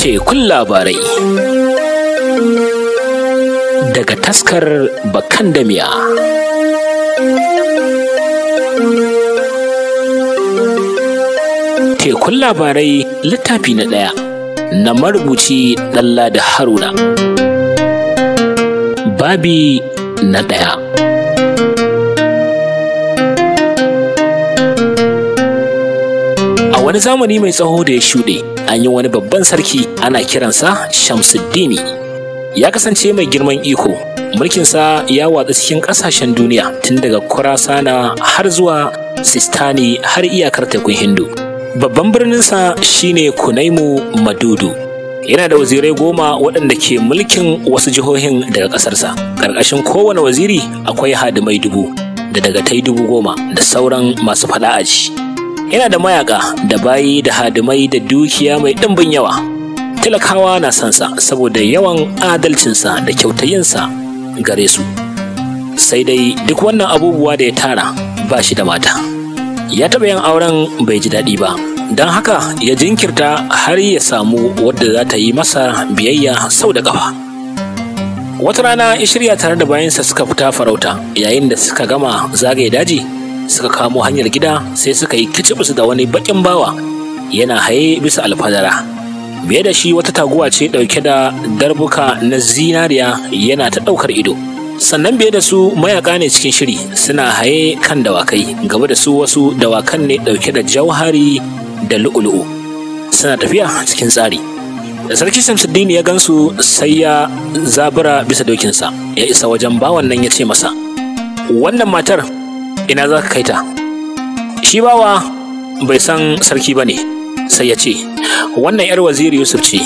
Tekun labarai daga taskar Bakandamiya. Tekun labarai littafi na ɗaya na marubuci Ɗanladi Haruna. Babi na ɗaya. A wani zamani mai tsawo da ya shuɗe, an yi wani babban sarki ana kiransa Shamsuddini. Ya kasance mai girman iko, mulkinsa ya watsa cikin ƙasashen duniya tun daga Kurasana har zuwa Sistani har iyakar tekun Hindu. Babban birninsa shine Kunaimu Madudu. Yana da wazirai 10 waɗanda ke mulkin wasu jihohin daga ƙasarsa. Ƙarƙashin kowane waziri akwai hadimai 1000 da dagatai 10,000 da sauran masu faɗa aji. Yana da mayaka da bayi da hadimai da dukiya mai ɗimbin yawa. Talakawa na sansa saboda yawan adalcinsa da kyautayinsa gare su. Sai dai duk wannan abubuwa da ya tara ba shi da mata. Ya taɓa yin auren bai ji daɗi ba, don haka ya jinkirta har ya samu wadda za ta yi masa biyayya sau da ƙafa. Wata rana ya shirya tare da bayansa suka fita farauta. Yayin da suka gama zagaye daji, suka kamo hanyar gida sai suka yi kicibis da wani bakin bawa yana haye bisa alfadara. Biye da shi wata taguwa ce dauke da darbuka na zinariya yana ta daukar ido. Sannan biye da su mayaka ne cikin shiri suna haye kan dawakai. Gaba da su wasu dawakan ne dauke da jauhari da lu'ulu'u suna tafiya cikin tsari. Da sarki Shamsuddin ya gansu sai ya zabura bisa dokinsa, ya isa wajen bawan nan ya ce masa, wannan matar ina za ka kai ta? Shi bawa bai san sarki ba ne, sai ya ce, wannan 'yar waziri Yusuf ce,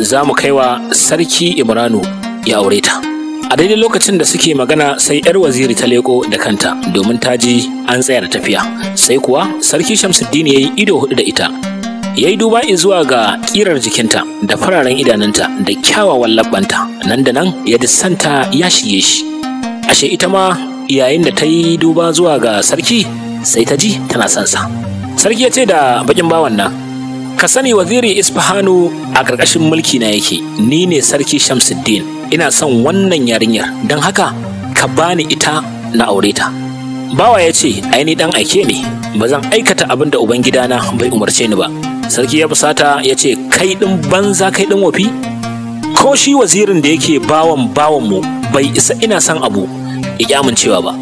za mu kai wa sarki Imranu ya aure ta. A daidai lokacin da suke magana sai 'yar waziri ta leko da kanta domin ta ji an tsaya da tafiya. Sai kuwa sarki Shamsuddin ya yi ido hudu da ita. Ya yi duba zuwa ga ƙirar jikinta da fararen idanunta da kyawawan labbanta. Nan da nan ya dissanta ya shige shi. Ashe ita ma yayin da ta yi duba zuwa ga sarki sai ta ji tana son sa. Sarki ya ce da bakin bawan nan, ka sani waziri Isfahanu a ƙarƙashin mulki na yake, ni ne sarki Shamsuddin, ina son wannan yarinyar, don haka ka bani ita na aure ta. Bawa ya ce, ai ni dan aike ne, ba zan aikata abin da ubangidana bai umarce ni ba. Sarki ya fusata ya ce, kai ɗin banza kai ɗin wafi? Ko shi wazirin da yake bawanmu bai isa ina son abu ya amincewa ba.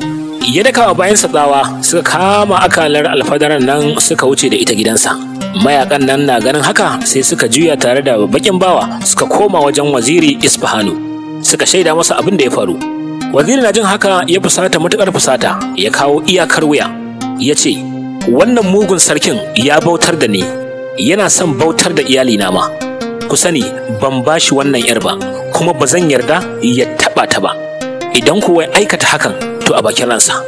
Ya daka wa bayansa tsawa suka kama akalar alfadaran nan suka wuce da ita gidansa. Mayakan nan na ganin haka sai suka juya tare da bakin bawa suka koma wajen waziri Isfahanu suka shaida masa abin da ya faru. Waziri na jin haka ya fusata matukar fusata, ya kawo iyakar wuya. Ya ce, wannan mugun sarkin ya bautar da ni, yana son bautar da iyalina ma. Ku sani ban bashi wannan 'yar ba, kuma ba zan yarda ya taɓa ta ba. Idan kuwa ya aikata hakan to a bakin ransa.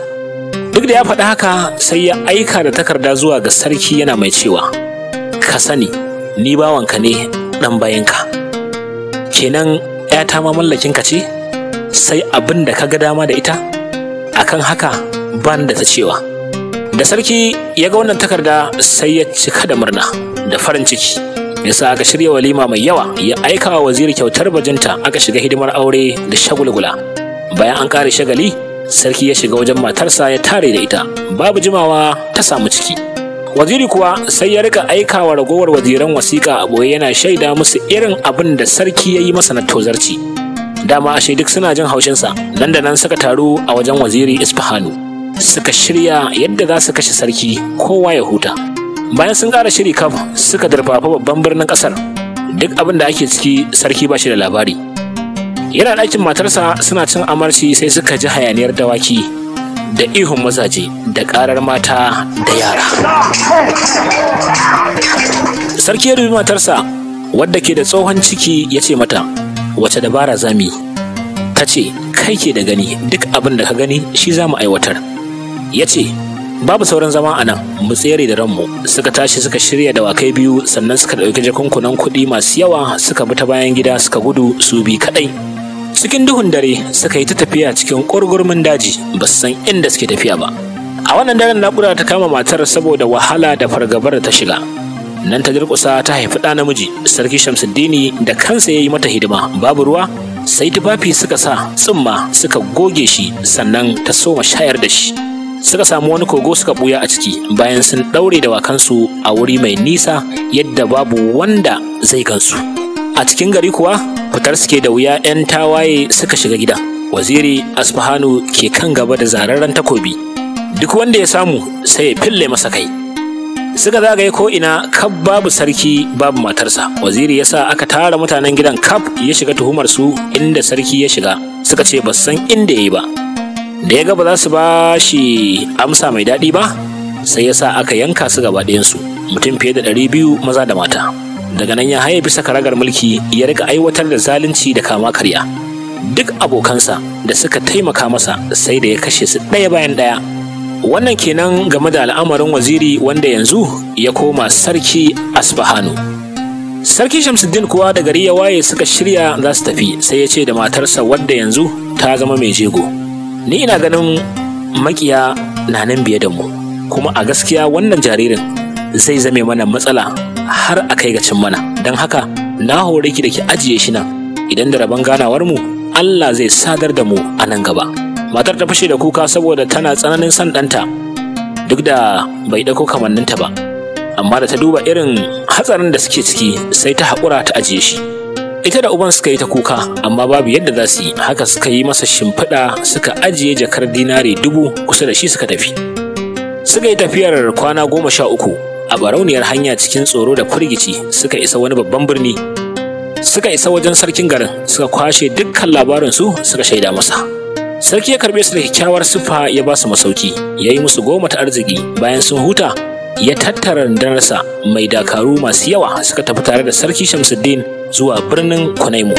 Duk da ya faɗi haka sai ya aika da takarda zuwa ga sarki yana mai cewa, ka sani ni bawanka ne ɗan bayanka. Kenan 'yata ma mallakinka ce, sai abin da ka ga dama da ita? Akan haka ban da ta cewa. Da sarki ya ga wannan takarda sai ya cika da murna da farin ciki. Yasa aka shirya walima mai yawa, ya aika wa waziri kyautar bajinta, aka shiga hidimar aure da shagulgula. Bayan an ƙare shagali, sarki ya shiga wajen matarsa ya tare da ita. Babu jimawa ta samu ciki. Waziri kuwa sai ya rika aika wa ragowar waziran wasiƙa a ɓoye yana shaida musu irin abin da sarki ya yi masa na tozarci. Dama ashe duk suna jin haushinsa. Nan da nan suka taru a wajen waziri Isfahanu. Suka shirya yadda za su kashe sarki kowa ya huta. Bayan sun ƙara shiri kaf suka darfafa babban birnin ƙasar. Duk abin da ake ciki sarki ba shi da labari. Yana ɗakin matarsa suna cin amarci sai suka ji hayaniyar dawaki da ihun mazaje da ƙarar mata da yara. Sarki ya dubi matarsa wadda ke da tsohon ciki ya ce mata, wace dabara za mu yi? Ta ce, kai ke da gani, duk abin da ka gani shi za mu aiwatar. Ya ce, babu sauran zama a nan, mu tsere da ranmu. Suka tashi suka shirya dawakai 2 sannan suka ɗauki jakunkunan kuɗi masu yawa suka bi ta bayan gida suka gudu su bi kaɗai. Cikin duhun dare suka yi ta tafiya cikin ƙurgurmin daji, ba su san inda suke tafiya ba. A wannan daren naƙuda ta kama matar saboda wahala da fargabar da ta shiga. nan ta durƙusa ta haifi ɗa namiji. Sarki Shamsuddini da kansa ya yi mata hidima, babu ruwa sai tufafi suka sa tsumma suka goge shi, sannan ta soma shayar da shi. Suka samu wani kogo suka buya a ciki bayan sun ɗaure dawakansu a wuri mai nisa yadda babu wanda zai gansu. A cikin gari kuwa fitar suke da wuya, 'yan tawaye suka shiga gidan. Waziri Asfahanu ke kan gaba da zararren takobi, duk wanda ya samu sai ya fille masa kai. Suka zagaye ko ina, kaf babu sarki babu matarsa. Waziri ya sa aka tara mutanen gidan kaf, ya shiga tuhumar su inda sarki ya shiga. Suka ce ba san inda ya yi ba. Da ya ga ba za su ba shi amsa mai daɗi ba, sai ya sa aka yanka su gaba ɗayansu, mutum fiye da 200 maza da mata. Daga nan ya haye bisa karagar mulki, ya rika aiwatar da zalunci da kama karya. Duk abokansa da suka taimaka masa sai da ya kashe su ɗaya bayan ɗaya. Wannan kenan game da al'amarin waziri wanda yanzu ya koma sarki Asfahanu. Sarki Shamsuddin kuwa da gari ya waye suka shirya za su tafi, sai ya ce da matarsa wadda yanzu ta zama mai jego, ni ina ganin makiya na nan biye da mu, kuma a gaskiya wannan jaririn zai zame mana matsala har a kai ga cin mana, don haka na hore ki da ki ajiye shi nan, idan da rabon ganawar mu Allah zai sadar da mu a nan gaba. Matar ta fashe da kuka saboda tana tsananin son ɗanta, duk da bai ɗauko kamanninta ba, amma da ta duba irin hatsarin da suke ciki sai ta haƙura ta ajiye shi. Ita da uban suka yi ta kuka, amma babu yadda za su yi, haka suka yi masa shimfiɗa suka ajiye jakar dinari 1000 kusa da shi suka tafi. Suka yi tafiyar kwana 13 a barauniyar hanya cikin tsoro da firgici, suka isa wani babban birni. Suka isa wajen sarkin garin, suka kwashe dukkan labarinsu suka shaida masa. Sarki ya karɓe su da kyakkyawar siffa, ya ba su masauki, ya yi musu goma ta arziki. Bayan sun huta, ya tattara rundunarsa mai dakaru masu yawa, suka tafi tare da sarki Shamsuddin zuwa birnin Kunaimu.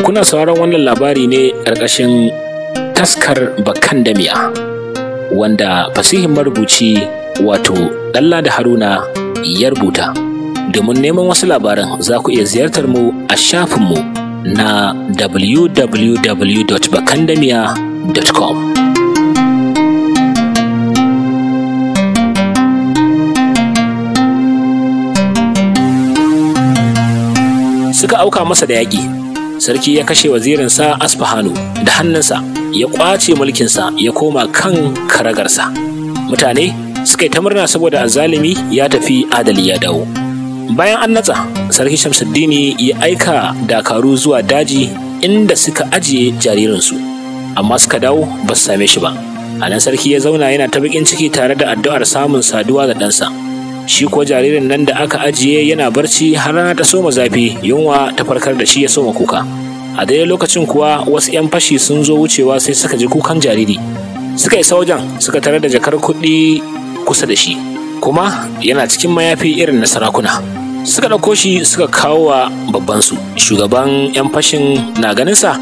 Kuna sauraron wannan labari ne ƙarƙashin taskar Bakandamiya, wanda fasihin marubuci wato Ɗanladi Haruna ya rubuta. Domin neman wasu labaran za ku iya ziyartar mu a shafinmu na www.bakandamiya.com. Suka auka masa da yaƙi. Sarki ya kashe wazirinsa Asfahanu da hannunsa, ya ƙwace mulkinsa, ya koma kan karagarsa. Mutane suka yi ta murna saboda azzalumi ya tafi, adali ya dawo. Bayan an natsa, sarki Shamsuddini ya aika dakaru zuwa daji inda suka ajiye jaririnsu, amma suka dawo ba su same shi ba. A nan sarki ya zauna yana ta bakin ciki tare da addu'ar samun saduwa da ɗansa. Shi ko jaririn nan da aka ajiye yana barci har rana ta soma zafi, yunwa ta farkar da shi ya soma kuka. A daidai lokacin kuwa wasu 'yan fashi sun zo wucewa, sai suka ji kukan jariri. Suka isa wajen, suka tarar da jakar kuɗi kusa da shi, kuma yana cikin mayafi irin na sarakuna. Suka ɗauko shi suka kawo wa babbansu. Shugaban 'yan fashin na ganinsa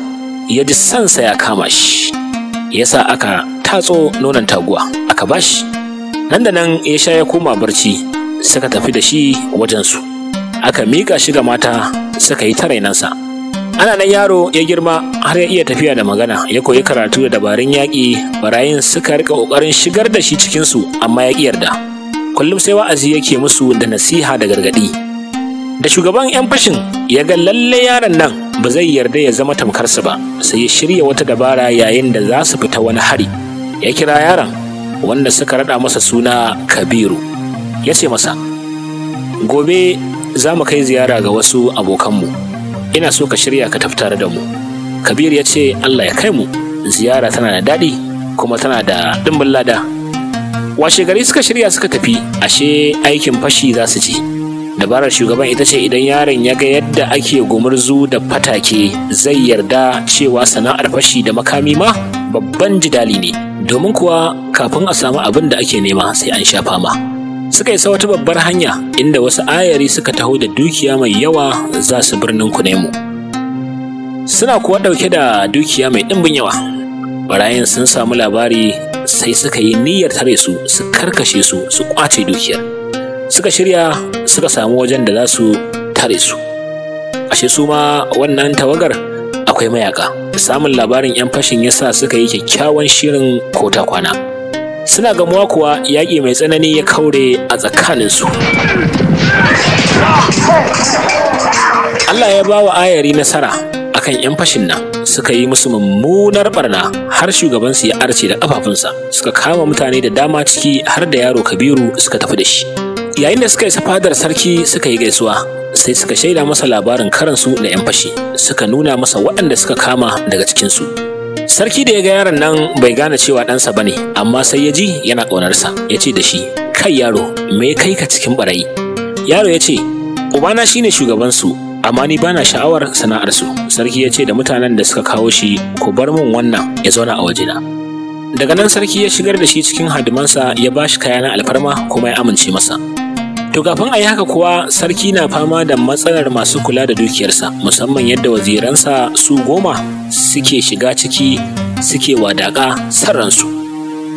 ya ji sansa ya kama shi, yasa aka tatso nonon taguwa aka bashi. Nan da nan ya sha ya koma barci. Suka tafi da shi wajensu, aka miƙa shi ga mata suka yi ta rainansa. Ana nan yaro ya girma har ya iya tafiya da magana, ya koyi karatu da dabarun yaƙi. Barayin suka rika ƙoƙarin shigar da shi cikinsu, amma ya ƙi yarda. Kullum sai wa'azi yake musu da nasiha da gargaɗi. Da shugaban 'yan fashin ya ga lalle yaron nan ba zai yarda ya zama tamkarsa ba, sai ya shirya wata dabara yayin da za su fita wani hari. Ya kira yaron, wanda suka raɗa masa suna Kabiru, ya ce masa, gobe za mu kai ziyara ga wasu abokanmu, ina so ka shirya ka tafi tare da mu. Kabiru ya ce, Allah ya kai mu, ziyara tana da daɗi kuma tana da ɗimbin lada. Washe gari suka shirya suka tafi, ashe aikin fashi za su ci. Dabarar shugaban ita ce idan yaron ya ga yadda ake gumurzu da fatake, zai yarda cewa sana'ar fashi da makami ma babban jidali ne, domin kuwa kafin a samu abin da ake nema sai an sha fama. Suka isa wata babbar hanya inda wasu ayari suka taho da dukiya mai yawa za su birnin Kunaimu. Suna kuwa ɗauke da dukiya mai ɗimbin yawa. Barayin sun samu labari, sai suka yi niyyar tare su, su karkashe su, su ƙwace dukiyar. Suka shirya suka samu wajen da za su tare su. Ashe su ma wannan tawagar akwai mayaka. Samun labarin 'yan fashin ya sa suka yi kyakkyawan shirin kota kwana. Suna gamuwa kuwa yaƙi mai tsanani ya kaure a tsakaninsu. Allah ya ba wa ayari nasara akan 'yan fashin nan, suka yi musu mummunar barna har shugabansu ya arce da ƙafafunsa, suka kama mutane da dama ciki har da yaro Kabiru suka tafi da shi. Yayin da suka isa fadar sarki suka yi gaisuwa, sai suka shaida masa labarin karansu da 'yan fashi, suka nuna masa waɗanda suka kama daga cikinsu. Sarki da ya ga yaron nan bai gane cewa ɗansa ba ne, amma sai ya ji yana ƙaunarsa, ya ce da shi, kai yaro, me kai ka cikin ɓarayi? Yaro ya ce, ubana shine shugabansu, amma ni bana sha'awar sana'arsu. Sarki ya ce da mutanen da suka kawo shi, ku bar min wannan ya zauna a wajena. Daga nan sarki ya shigar da shi cikin hadimansa, ya ba shi kaya na alfarma kuma ya amince masa. To kafin a yi haka kuwa, sarki na fama da matsalar masu kula da dukiyarsa, musamman yadda waziransa su 10 suke shiga ciki suke wadaƙa sarransu.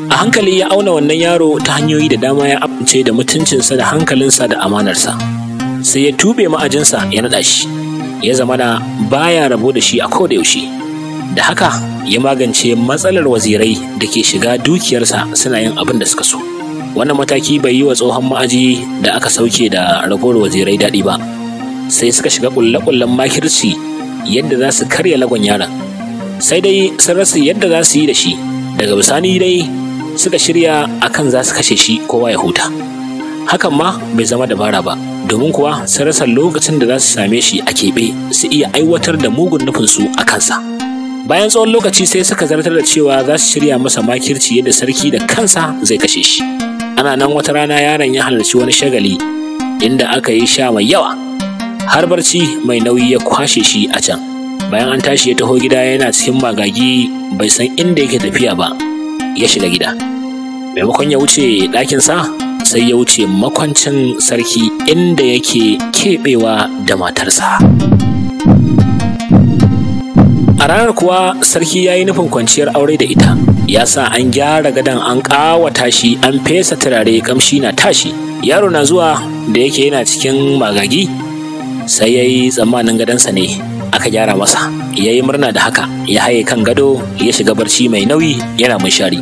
A hankali ya auna wannan yaro ta hanyoyi da dama, ya amince da mutuncinsa da hankalinsa da amanarsa. Sai ya tube ma'ajinsa ya naɗa shi, ya zamana baya rabo da shi a koda yaushe. Da haka ya magance matsalar wazirai da ke shiga dukiyarsa suna yin abin da suka so. Wannan mataki bai yi wa tsohon ma'aji da aka sauke da ragowar wazirai daɗi ba, sai suka shiga ƙulle-ƙullen makirci yadda za su karya lagon yaron. Sai dai sun rasa yadda za su yi da shi, daga bisani dai suka shirya akan za su kashe shi kowa ya huta. Hakan ma bai zama dabara ba, domin kuwa sun rasa lokacin da za su same shi a keɓe su iya aiwatar da mugun nufinsu a kansa. Bayan tsawon lokaci sai suka zartar da cewa za su shirya masa makirci yadda sarki da kansa zai kashe shi. Ana nan wata rana yaron ya halarci wani shagali inda aka yi sha mai yawa, har barci mai nauyi ya kwashe shi a can. Bayan an tashi ya taho gida yana cikin magagi, bai san inda yake tafiya ba, ya shiga gida. Maimakon ya wuce ɗakinsa, sai ya wuce makwancin sarki inda yake keɓewa da matarsa. A ranar kuwa sarki ya yi nufin kwanciyar aure da ita, ya sa an gyara gadon, an ƙawata shi, an fesa turare, kamshi na tashi. Yaro na zuwa da yake yana cikin magagi, sai ya yi tsammanin gadonsa ne aka gyara masa. Ya yi murna da haka, ya haye kan gado ya shiga barci mai nauyi yana munshari.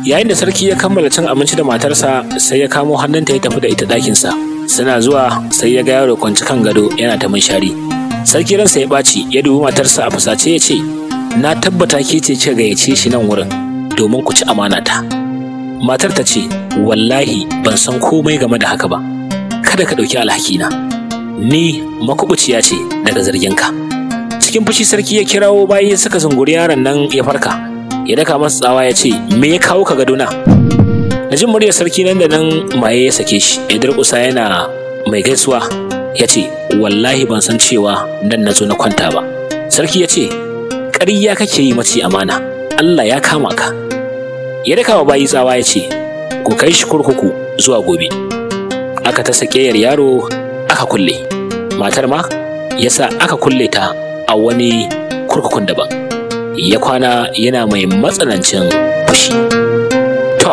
Yayin da sarki ya kammala cin abinci da matarsa, sai ya kamo hannunta ya tafi da ita ɗakinsa. Suna zuwa sai ya ga yaro kwanci kan gado yana ta munshari. Sarki ransa ya ɓaci, ya dubi matarsa a fusace ya ce, na tabbata ke ce kika gayyace shi nan wurin domin ku ci amanata. Matar ta ce, wallahi ban san komai game da haka ba, kada ka ɗauki alhakina, ni makubuciya ce daga zarginka. Cikin fushi sarki ya kirawo bayi suka zunguri yaron nan ya farka, ya daka masa tsawa ya ce, me ya kawo ka gadona? Na jin muryar sarki nan da nan maye ya sake shi, ya durƙusa yana mai gaisuwa ya ce, wallahi ban san cewa nan na zo na kwanta ba. Sarki ya ce, ƙarya kake yi mace amana, Allah ya kama ka. Ya daka wa bayi tsawa ya ce, ku kai shi kurkuku zuwa gobe. Aka ta sakeyar yaro aka kulle, matar ma ya sa aka kulle ta a wani kurkukun daban. Ya kwana yana mai matsanancin fushi. To,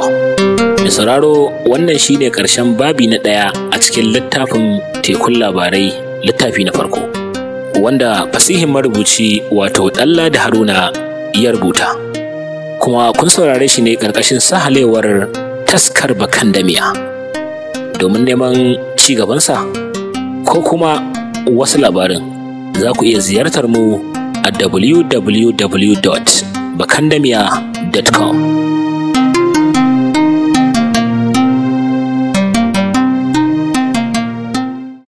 mai sauraro, wannan shine ƙarshen babi na 1 a cikin littafin Tekun Labarai, littafi na farko, wanda fasihin marubuci wato Ɗanladi Haruna ya rubuta. Kuma kun saurare shi ne ƙarƙashin sahalewar Taskar Bakandamiya. Domin neman ci gabansa ko kuma wasu labarin, za ku iya ziyartar mu a www.bakandamiya.com.